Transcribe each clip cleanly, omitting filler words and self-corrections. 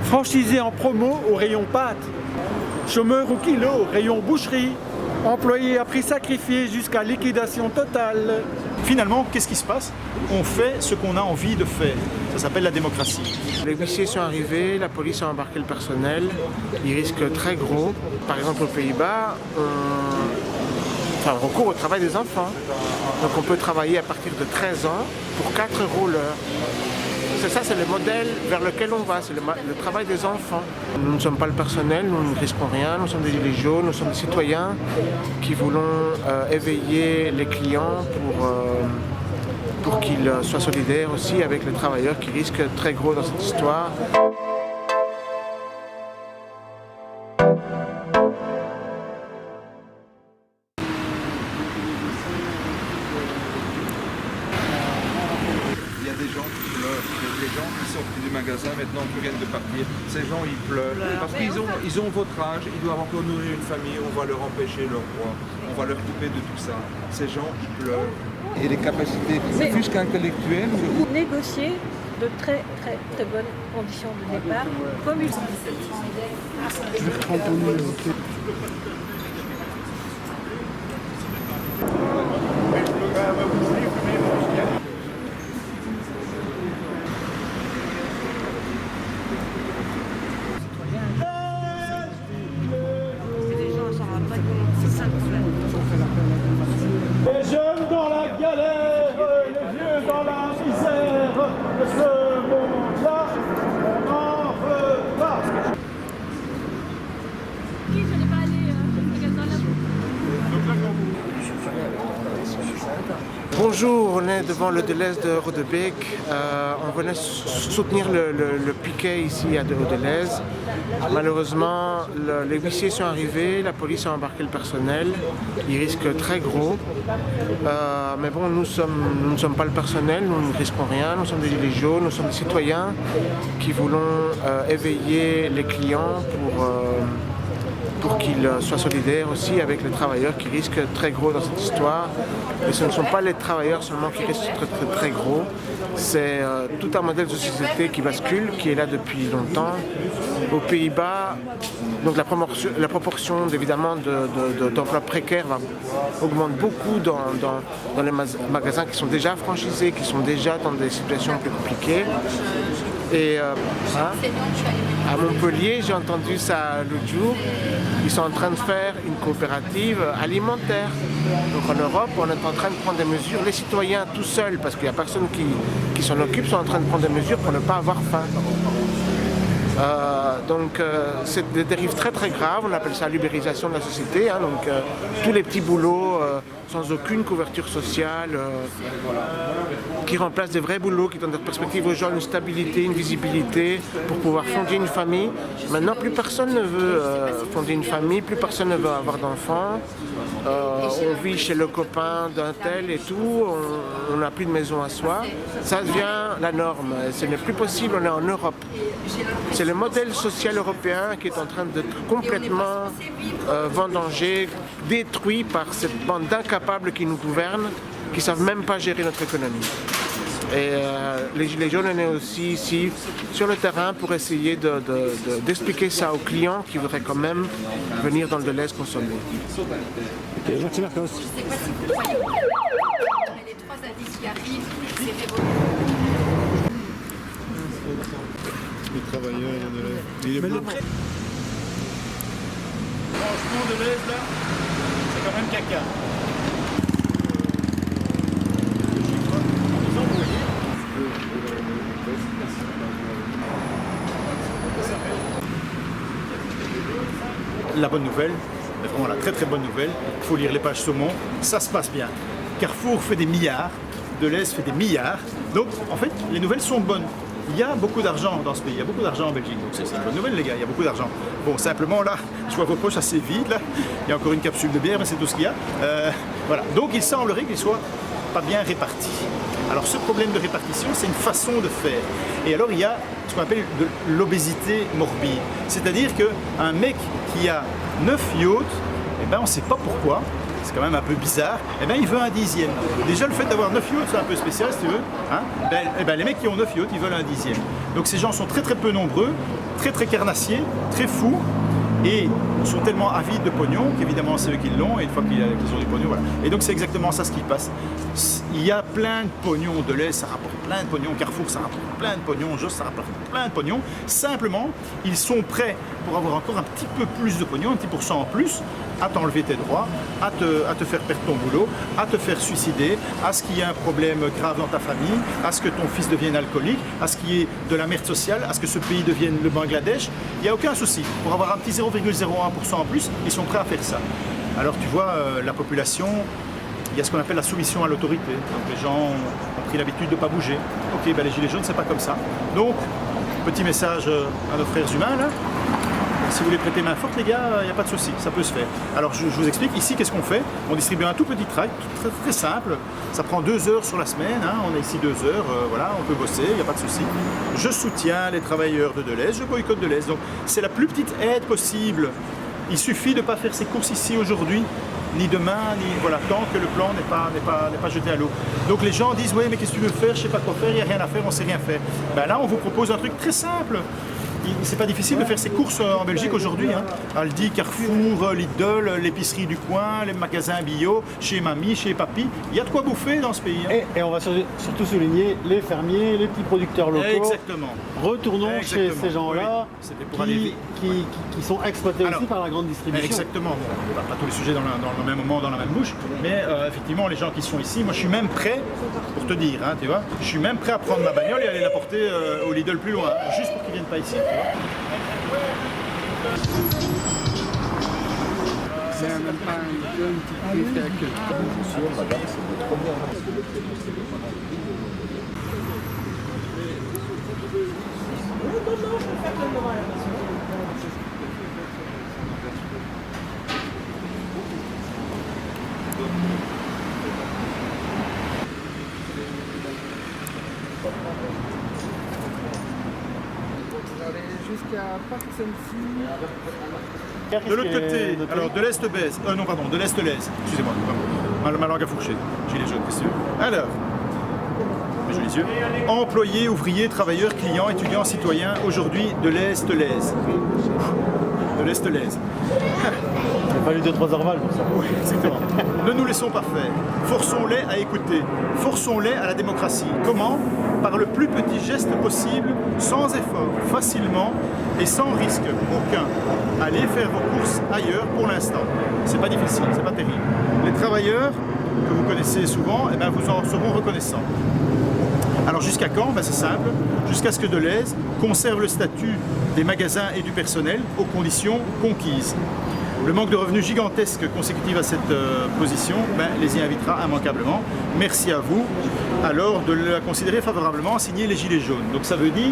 Franchisés en promo au rayon pâtes, chômeurs au kilo au rayon boucherie, employés à prix sacrifié jusqu'à liquidation totale. Finalement, qu'est-ce qui se passe? On fait ce qu'on a envie de faire. Ça s'appelle la démocratie. Les huissiers sont arrivés, la police a embarqué le personnel. Ils risquent très gros. Par exemple, aux Pays-Bas, on recourt au travail des enfants. Donc on peut travailler à partir de 13 ans pour 4 € l'heure. C'est le modèle vers lequel on va, c'est le travail des enfants. Nous ne sommes pas le personnel, nous ne risquons rien, nous sommes des gilets jaunes, nous sommes des citoyens qui voulons éveiller les clients pour qu'ils soient solidaires aussi avec les travailleurs qui risquent très gros dans cette histoire. Il y a des gens qui pleurent, des gens qui sortent du magasin maintenant qui viennent de partir. Ces gens ils pleurent parce qu'ils ont votre âge, ils doivent encore nourrir une famille, on va leur empêcher leur droit, on va leur couper de tout ça. Ces gens ils pleurent. Et les capacités plus qu'intellectuelles. Négocier de très bonnes conditions de départ. Comme une... Je vais reprendre ton numéro. Les jeunes dans la galère, les vieux dans la misère, de ce monde-là, on n'en veut pas. Qui je n'ai pas allé dans la... Bonjour, on est devant le Delhaize de Rodebeek. On venait soutenir le piquet ici à Delhaize. Malheureusement, les huissiers sont arrivés, la police a embarqué le personnel. Ils risquent très gros. Mais bon, nous ne sommes pas le personnel, nous ne risquons rien. Nous sommes des gilets jaunes, nous sommes des citoyens qui voulons éveiller les clients pour qu'ils soient solidaires aussi avec les travailleurs qui risquent très gros dans cette histoire. Et ce ne sont pas les travailleurs seulement qui risquent très gros, c'est tout un modèle de société qui bascule, qui est là depuis longtemps. Aux Pays-Bas, donc la proportion évidemment d'emplois précaires augmente beaucoup dans les magasins qui sont déjà franchisés, qui sont déjà dans des situations plus compliquées. Et à Montpellier, j'ai entendu ça l'autre jour, ils sont en train de faire une coopérative alimentaire. Donc en Europe, on est en train de prendre des mesures, les citoyens tout seuls, parce qu'il n'y a personne qui s'en occupe, sont en train de prendre des mesures pour ne pas avoir faim. C'est des dérives très graves, on appelle ça l'ubérisation de la société, hein, donc tous les petits boulots sans aucune couverture sociale, qui remplacent des vrais boulots, qui donnent des perspectives aux gens, une stabilité, une visibilité pour pouvoir fonder une famille. Maintenant, plus personne ne veut fonder une famille, plus personne ne veut avoir d'enfants. On vit chez le copain d'un tel et tout, on n'a plus de maison à soi. Ça devient la norme, ce n'est plus possible, on est en Europe. C'est le modèle social européen qui est en train d'être complètement vendangé, détruit par cette bande d'incapables qui nous gouvernent, qui ne savent même pas gérer notre économie. Et les Gilets jaunes, on est aussi ici sur le terrain pour essayer d'expliquer ça aux clients qui voudraient quand même venir dans le Delhaize consommer. Okay, merci Marcos. Je sais pas si vous voyez, mais les 3 indices qui arrivent, c'est révolutionnaire. Les travailleurs de Delhaize. Franchement, Delhaize là, c'est quand même caca. La bonne nouvelle, mais vraiment la très bonne nouvelle, il faut lire les pages saumon, ça se passe bien. Carrefour fait des milliards, Delhaize fait des milliards, donc en fait les nouvelles sont bonnes. Il y a beaucoup d'argent dans ce pays, il y a beaucoup d'argent en Belgique, donc c'est une bonne nouvelle les gars, il y a beaucoup d'argent. Bon, simplement là, je vois vos poches assez vides là, il y a encore une capsule de bière, mais c'est tout ce qu'il y a. Voilà, donc il semblerait qu'il soit pas bien réparti. Alors ce problème de répartition, c'est une façon de faire. Et alors il y a ce qu'on appelle de l'obésité morbide. C'est-à-dire qu'un mec qui a 9 yachts, eh ben, on ne sait pas pourquoi, c'est quand même un peu bizarre, eh ben, il veut un 10e. Déjà le fait d'avoir 9 yachts, c'est un peu spécial si tu veux. Hein, les mecs qui ont 9 yachts, ils veulent un 10e. Donc ces gens sont très peu nombreux, très très carnassiers, très fous, et sont tellement avides de pognon qu'évidemment c'est eux qui l'ont, et une fois qu'ils ont du pognon, voilà. Et donc c'est exactement ça ce qui passe. Il y a plein de pognon, Deleuze ça rapporte plein de pognon, Carrefour ça rapporte plein de pognon, Josse ça rapporte plein de pognon. Simplement, ils sont prêts pour avoir encore un petit peu plus de pognon, un petit % en plus, à t'enlever tes droits, à te faire perdre ton boulot, à te faire suicider, à ce qu'il y ait un problème grave dans ta famille, à ce que ton fils devienne alcoolique, à ce qu'il y ait de la merde sociale, à ce que ce pays devienne le Bangladesh. Il n'y a aucun souci. Pour avoir un petit 0,01% en plus, ils sont prêts à faire ça. Alors tu vois, la population, il y a ce qu'on appelle la soumission à l'autorité. Donc les gens ont pris l'habitude de ne pas bouger. Ok, ben les gilets jaunes, c'est pas comme ça. Donc, petit message à nos frères humains, là. Si vous voulez prêter main forte, les gars, il n'y a pas de souci, ça peut se faire. Alors je vous explique, ici, qu'est-ce qu'on fait? On distribue un tout petit tract, très, très simple. Ça prend 2 heures sur la semaine, hein. On est ici 2 heures, voilà, on peut bosser, il n'y a pas de souci. Je soutiens les travailleurs de Deleuze, je boycotte Deleuze. Donc c'est la plus petite aide possible. Il suffit de ne pas faire ses courses ici aujourd'hui, ni demain, ni voilà, tant que le plan n'est pas jeté à l'eau. Donc les gens disent, oui, mais qu'est-ce que tu veux faire? Je ne sais pas quoi faire, il n'y a rien à faire, on ne sait rien faire. Ben là, on vous propose un truc très simple. C'est pas difficile de faire ses courses en Belgique aujourd'hui. Hein. Aldi, Carrefour, Lidl, l'épicerie du coin, les magasins bio, chez mamie, chez papy. Il y a de quoi bouffer dans ce pays. Hein. Et on va surtout souligner les fermiers, les petits producteurs locaux. Exactement. Retournons chez ces gens-là qui sont exploités aussi par la grande distribution. Exactement. Bon, pas tous les sujets dans le même moment, dans la même bouche. Mais effectivement, les gens qui sont ici, moi je suis même prêt, pour te dire, hein, tu vois, je suis même prêt à prendre ma bagnole et aller la porter au Lidl plus loin, juste pour qu'ils viennent pas ici. C'est même pas un jeune qui fait que. Jusqu'à de l'autre côté, alors de l'Est baise, non pardon, de l'Est l'aise, excusez-moi, ma langue a fourché, gilet jaune, qu'est-ce que tu veux? Alors, mes jolis yeux, employés, ouvriers, travailleurs, clients, étudiants, citoyens, aujourd'hui de l'Est l'aise. De l'Est l'aise. Il a fallu 2-3 heures mal pour ça. Oui, exactement. Ne nous laissons pas faire. Forçons-les à écouter. Forçons-les à la démocratie. Comment? Par le plus petit geste possible, sans effort, facilement et sans risque aucun. Allez faire vos courses ailleurs pour l'instant. C'est pas difficile, c'est pas terrible. Les travailleurs que vous connaissez souvent, eh ben, vous en seront reconnaissants. Alors jusqu'à quand? Ben, c'est simple, jusqu'à ce que Deleuze conserve le statut des magasins et du personnel aux conditions conquises. Le manque de revenus gigantesque consécutif à cette position ben, les y invitera immanquablement. Merci à vous alors de la considérer favorablement, signer les gilets jaunes. Donc ça veut dire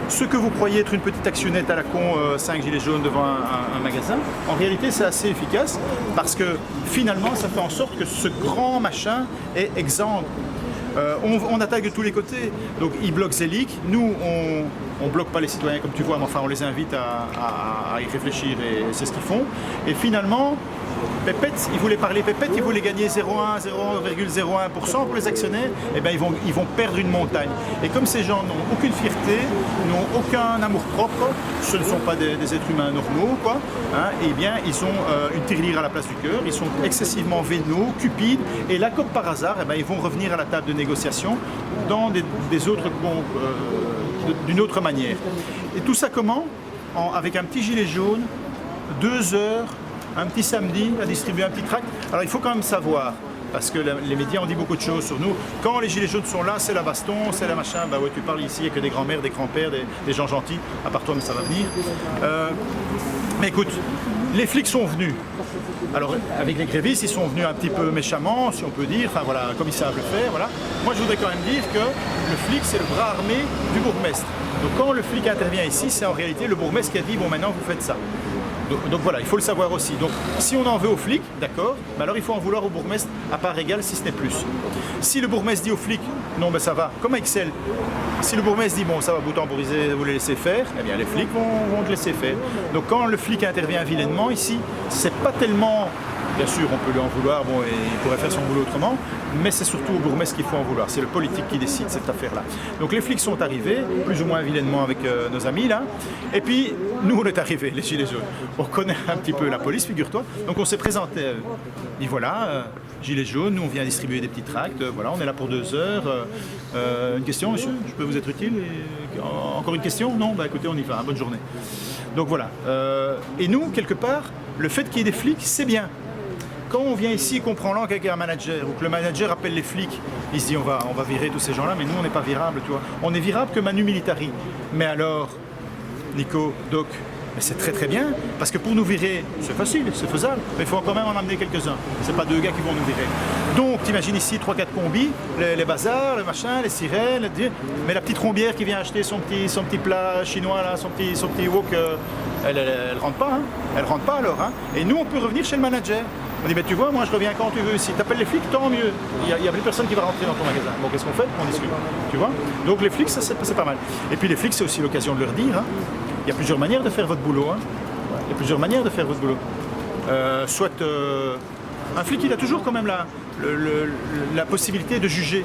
ce que vous croyez être une petite actionnette à la con, 5 gilets jaunes devant un magasin, en réalité c'est assez efficace parce que finalement ça fait en sorte que ce grand machin est exempt. On attaque de tous les côtés, donc ils bloquent Zelig, nous on bloque pas les citoyens comme tu vois, mais enfin on les invite à y réfléchir et c'est ce qu'ils font. Et finalement, Pépette, ils voulaient parler Pépette, ils voulaient gagner 0,01% pour les actionnaires, et ben ils vont perdre une montagne. Et comme ces gens n'ont aucune fierté, n'ont aucun amour propre, ce ne sont pas des êtres humains normaux, quoi, hein, et bien ils ont une tirelire à la place du cœur, ils sont excessivement vénaux, cupides, et là comme par hasard, et ben, ils vont revenir à la table de négociation dans d'une autre manière. Et tout ça comment? Avec un petit gilet jaune, 2 heures, un petit samedi à distribuer un petit tract. Alors il faut quand même savoir, parce que les médias ont dit beaucoup de choses sur nous. Quand les gilets jaunes sont là, c'est la baston, c'est la machin. Bah ouais, tu parles ici, il n'y a que des grands-mères, des grands-pères, des gens gentils, à part toi, mais ça va venir. Mais écoute, les flics sont venus. Alors avec les grévistes, ils sont venus un petit peu méchamment, si on peut dire, enfin voilà, comme ils savent le faire, voilà. Moi je voudrais quand même dire que le flic c'est le bras armé du bourgmestre. Donc quand le flic intervient ici, c'est en réalité le bourgmestre qui a dit bon maintenant vous faites ça. Donc voilà, il faut le savoir aussi. Donc si on en veut aux flics, d'accord, mais alors il faut en vouloir au bourgmestre à part égale si ce n'est plus. Si le bourgmestre dit aux flics non ben ça va, comme à Excel, si le bourgmestre dit bon ça va vous temporiser, vous les laissez faire, eh bien les flics vont te laisser faire. Donc quand le flic intervient vilainement ici, c'est pas tellement Bien sûr, on peut lui en vouloir, bon, et il pourrait faire son boulot autrement, mais c'est surtout au bourgmestre qu'il faut en vouloir. C'est le politique qui décide cette affaire-là. Donc les flics sont arrivés, plus ou moins vilainement avec nos amis là, et puis nous on est arrivés, les gilets jaunes. On connaît un petit peu la police, figure-toi, donc on s'est présenté à eux. Et voilà, gilets jaunes, nous on vient distribuer des petits tracts, voilà, on est là pour 2 heures. Une question, monsieur, je peux vous être utile? Encore une question? Non? Bah écoutez, on y va, hein, bonne journée. Donc voilà. Et nous, quelque part, le fait qu'il y ait des flics, c'est bien. Quand on vient ici et qu'on prend langue avec un manager, ou que le manager appelle les flics, il se dit on va virer tous ces gens-là, mais nous on n'est pas virable, tu vois. On est virable que Manu Militari. Mais alors, Nico, Doc, c'est très très bien, parce que pour nous virer, c'est facile, c'est faisable, mais il faut quand même en amener quelques-uns. C'est pas 2 gars qui vont nous virer. Donc t'imagines ici 3-4 combis, les bazars, le machin, les sirènes, mais la petite rombière qui vient acheter son petit plat chinois là, son petit wok, elle rentre pas, hein. Elle rentre pas alors, hein. Et nous on peut revenir chez le manager. On dit, mais tu vois, moi je reviens quand tu veux ici. T'appelles les flics, tant mieux. Il n'y a plus personne qui va rentrer dans ton magasin. Bon, qu'est-ce qu'on fait? On discute. Tu vois? Donc les flics, ça c'est pas mal. Et puis les flics, c'est aussi l'occasion de leur dire, hein, il y a plusieurs manières de faire votre boulot. Hein. Il y a plusieurs manières de faire votre boulot. Un flic, il a toujours quand même la possibilité de juger.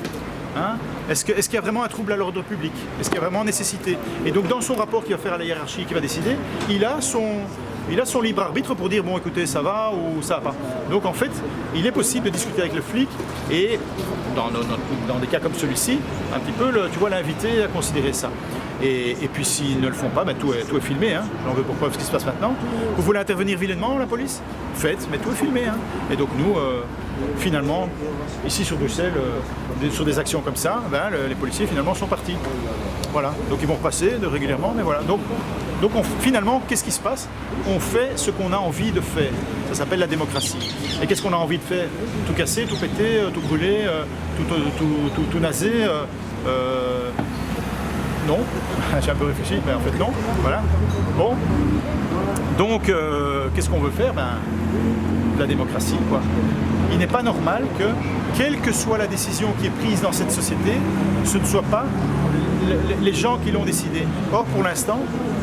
Hein. Est-ce qu'il y a vraiment un trouble à l'ordre public? Est-ce qu'il y a vraiment nécessité? Et donc dans son rapport qu'il va faire à la hiérarchie, qui va décider, il a son libre arbitre pour dire bon écoutez ça va ou ça va pas. Donc en fait il est possible de discuter avec le flic et dans des cas comme celui-ci, un petit peu tu vois l'inviter à considérer ça. Et puis s'ils ne le font pas, ben, tout est filmé, hein. J'en veux pour preuve ce qui se passe maintenant. Vous voulez intervenir vilainement la police? Faites, mais tout est filmé. Hein. Et donc nous, finalement, ici sur Bruxelles, sur des actions comme ça, ben, les policiers finalement sont partis. Voilà, donc ils vont repasser régulièrement, mais voilà. Donc finalement, qu'est-ce qui se passe? On fait ce qu'on a envie de faire. Ça s'appelle la démocratie. Et qu'est-ce qu'on a envie de faire? Tout casser, tout péter, tout brûler, tout naser non, j'ai un peu réfléchi, mais en fait non, voilà. Bon, donc qu'est-ce qu'on veut faire? Ben, la démocratie, quoi. Il n'est pas normal que, quelle que soit la décision qui est prise dans cette société, ce ne soit pas les gens qui l'ont décidé. Or, pour l'instant,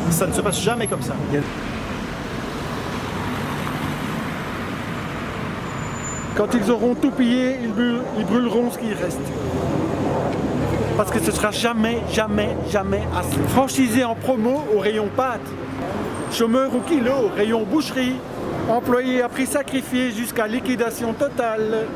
ça ne se passe jamais comme ça. Quand ils auront tout pillé, ils brûleront ce qui reste. Parce que ce sera jamais assez. Franchisé en promo au rayon pâtes, chômeur au kilo au rayon boucherie, employé à prix sacrifié jusqu'à liquidation totale.